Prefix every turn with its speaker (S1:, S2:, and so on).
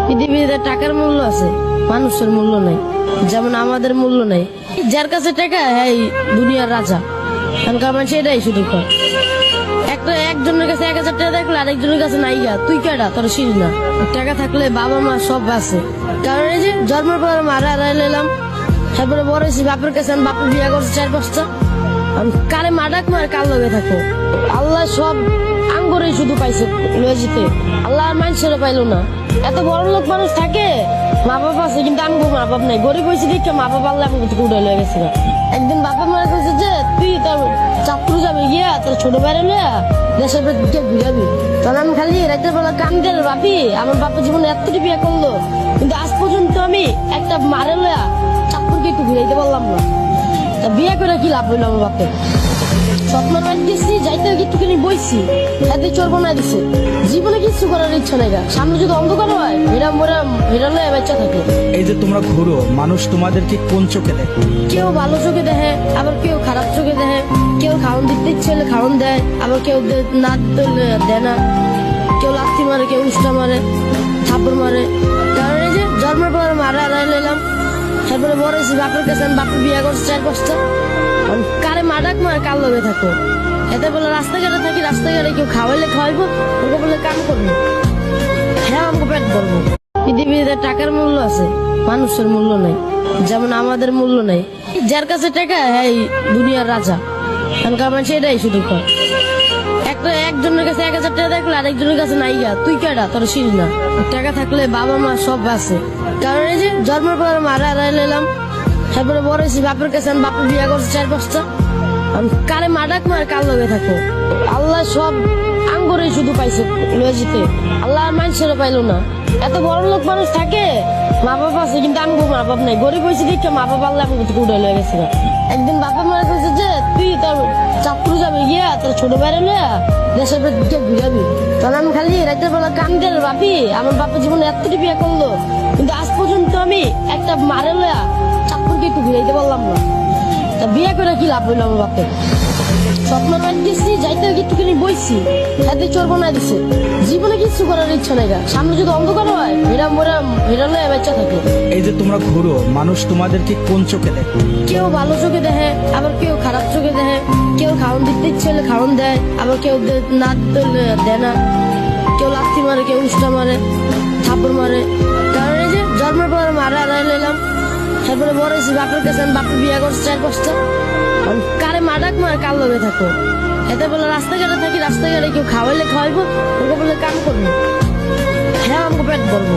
S1: পৃথিবীতে টাকার মূল্য আছে, মানুষের মূল্য নাই। যেমন আমাদের মূল্য নাই। যার কাছে টাকা এই দুনিয়ার রাজা। এখনকার মানুষ এটাই শুধু কর। একজনের কাছে 1000 টাকা দেখলে আরেকজনের কাছে নাই গা, তুই কেডা, তোর শিল না। টাকা থাকলে বাবা মা সব আছে। কারণ এই যে জন্মের পর মারা হারাইলাম, তারপরে বড় হয়েছি বাপের কাছে, আমি বাপের বিয়ে করছি 4-5টা। আমি কারে মাডাক মার কার লগে থাকো। আল্লাহ সব আঙ্গরে শুধু পাইছে লজিতে, আল্লাহ মানুষেরও পাইলো না। এত বড় লোক মানুষ থাকে, মা বাবা আছে কিন্তু আমি মা বাপ নাই। গরিব হয়েছে দেখে মা বাবা আল্লাহ আমাকে উঠে লয়ে গেছে। একদিন বাপা মারা কইছে যে তুই তোর চাঁদপুর যাবি গিয়া তোর ছোট বাইরে লইয়া দেশের দিকে ঘুরাবি। তখন আমি খালি রাতের বেলা কান গেল বাপি, আমার বাপের জীবনে এতটি বিয়ে করলো কিন্তু আজ পর্যন্ত আমি একটা মারে লইয়া চাঁদপুরকে একটু ঘুরাইতে পারলাম না। তা বিয়ে করে কি লাভ হইলো আমার বাপের? স্বপ্ন রাত গেছি, যাইতে একটুখানি বইছি, এতে চোর বানাই দিছে। জীবনে কিছু করার ইচ্ছা নাই গা, সামনে যদি অন্ধকার হয় হেরা লয়ে বাচ্চা থাকে।
S2: এই যে তোমরা ঘুরো, মানুষ তোমাদেরকে কোন চোখে দেখে?
S1: কেউ ভালো চোখে দেখে, আবার কেউ খারাপ চোখে দেখে। কেউ খাওয়ান দিতে ইচ্ছে হলে খাওয়ান দেয়, আবার কেউ না দিলে দেয় না। কেউ লাথি মারে, কেউ উষ্টা মারে, থাপড় মারে। কারণ এই যে জন্মের পর মারা হারাইলাম, তারপরে বড় হয়েছি বাপের কাছে, আমি বাপের বিয়ে করছি 4-5টা। কারে মাডাক মার কার লগে থাকো। এতে বলে রাস্তাঘাটে থাকি, রাস্তাঘাটে কেউ খাওয়াইলে খাওয়াইবো, ওকে বলে কাম করবো, হ্যাঁ আমাকে পেট ভরবো। পৃথিবীতে টাকার মূল্য আছে, মানুষের মূল্য নাই। যেমন আমাদের মূল্য নাই। যার কাছে টাকা এই দুনিয়ার রাজা। এখনকার মানুষ এটাই শুধু কর। একজনের কাছে 1000 টাকা দেখলে আরেকজনের কাছে নাই গা, তুই কেডা, তোর শিল না। টাকা থাকলে বাবা মা সব আছে। কারণ এই যে জন্মের পর মারা হারাইলাম, তারপরে বড় হয়েছি বাপের কাছে, আমি বাপের বিয়ে করছি 4-5টা। আমি কারে মাডাক মার কার লগে থাকো। আল্লাহ সব আঙ্গরে শুধু পাইছে লজিতে, আল্লাহ মানুষেরও পাইলো না। এত বড় লোক মানুষ থাকে, মা বাবা আছে কিন্তু আমি মা বাপ নাই। গরিব হয়েছে দেখে মা বাবা আল্লাহ আমাকে উঠে লয়ে গেছে। একদিন বাপা মারা কইছে যে তুই তোর চাঁদপুর যাবি গিয়া তোর ছোট বাইরে লইয়া দেশের দিকে ঘুরাবি। তখন আমি খালি রাতের বেলা কান গেল বাপি, আমার বাপের জীবনে এতটি বিয়ে করলো কিন্তু আজ পর্যন্ত আমি একটা মারে লইয়া চাঁদপুরকে একটু ঘুরাইতে পারলাম না। তা বিয়ে করে কি লাভ হইলো আমার বাপের? স্বপ্ন রাত গেছি, যাইতে একটুখানি বইছি, এতে চোর বানাই দিছে। জীবনে কিছু করার ইচ্ছা নাই গা, সামনে যদি অন্ধকার হয় হেরা লয়ে বাচ্চা থাকে।
S2: এই যে তোমরা ঘুরো, মানুষ তোমাদেরকে কোন চোখে দেখে?
S1: কেউ ভালো চোখে দেখে, আবার কেউ খারাপ চোখে দেখে। কেউ খাওয়ান দিতে ইচ্ছে হলে খাওয়ান দেয়, আবার কেউ না দিলে দেয় না। কেউ লাথি মারে, কেউ উষ্টা মারে, থাপড় মারে। কারণ এই যে জন্মের পর মারা হারাইলাম, তারপরে বড় হয়েছি বাপের কাছে, আমি বাপের বিয়ে করছি 4-5টা। কারে মাডাক মার কার লগে থাকো। এতে বলে রাস্তাঘাটে থাকি, রাস্তাঘাটে কেউ খাওয়াইলে খাওয়াইবো, ওকে বলে কাম করবো, হ্যাঁ আমাকে পেট ভরবো।